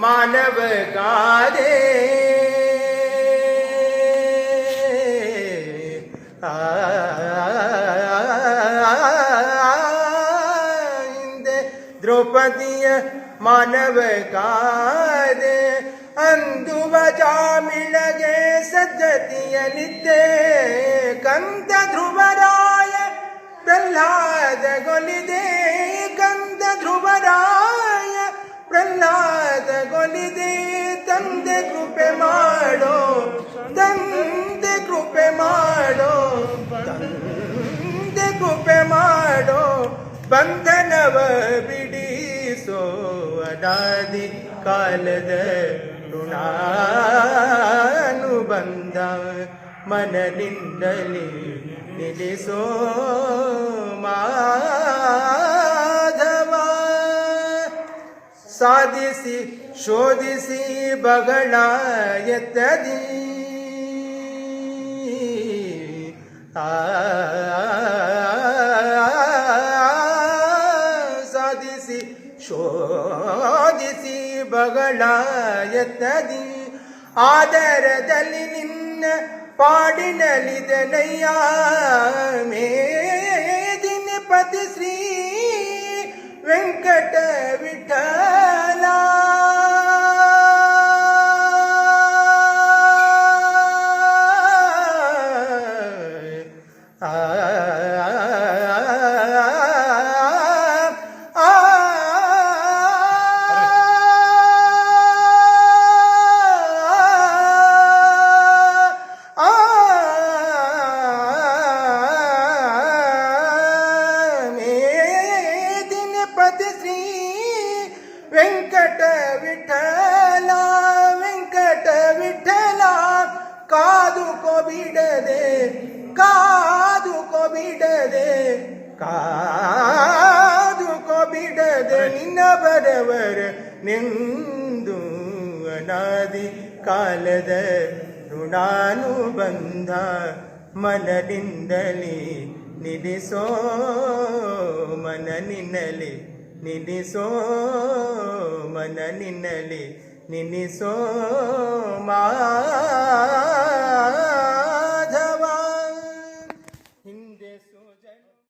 ಮಾನವ ಗಾದೆ ಹಿಂದೆ ದ್ರೌಪದಿಯ ಮಾನವ ಗಾದೆ ಅಂದುವ ಜಾಮಿಳಗೆ ಸದ್ಗತಿಯಲಿದ್ದೆ ಕಂದ ಧ್ರುವರಾಯ ಪ್ರಹ್ಲಾದಗೊಲಿದೆ ಕಂದ ಧ್ರುವರಾಯ ಪ್ರಹ್ಲಾದಗೊಲಿದೆ ತಂದೆ ಕೃಪೆ ಮಾಡೋ ತಂದೆ ಕೃಪೆ ಮಾಡೋ ತಂದೆ ಕೃಪೆ ಮಾಡೋ ಬಂಧನವ ಬಿಡಿಸೋ ಅನಾದಿ ಕಾಲದ ಋಣಾನುಬಂಧ ಮನದಿಂದಲೇ ನಿಲ್ಲಿಸೋ ಮಾಧವ ಸಾಧಿಸಿ ಶೋಧಿಸಿ ಬಗಳ ಎತ್ತದಿ ಸಾಧಿಸಿ ಶೋಧಿಸಿ ಬಗಳ ಎತ್ತದಿ ಆದರದಲ್ಲಿ ನಿನ್ನ ಪಾಡಿನಲಿದನಯ್ಯ ಮೇದಿನ ಪತಿ ಶ್ರೀ ವೆಂಕಟ ವಿಠಲ ಶ್ರೀ ವೆಂಕಟ ವಿಠಲ ವೆಂಕಟ ವಿಠಲ ಕಾದುಕೋ ಬಿಡದೆ ಕಾದುಕೋ ಬಿಡದೆ ಕಾದುಕೋ ಬಿಡದೆ ನಿನ್ನ ಬರವರ ನಿಂದು ಅನಾದಿ ಕಾಲದ ಋಣಾನುಬಂಧ ಮನದಿಂದಲೇ ನಿಲ್ಲಿಸೋ ಮನ ನಿನ್ನಲಿ ನಿಲ್ಲಿಸೋ ಮನ ನಿನ್ನಲಿ ನಿಲ್ಲಿಸೋ ಮಾ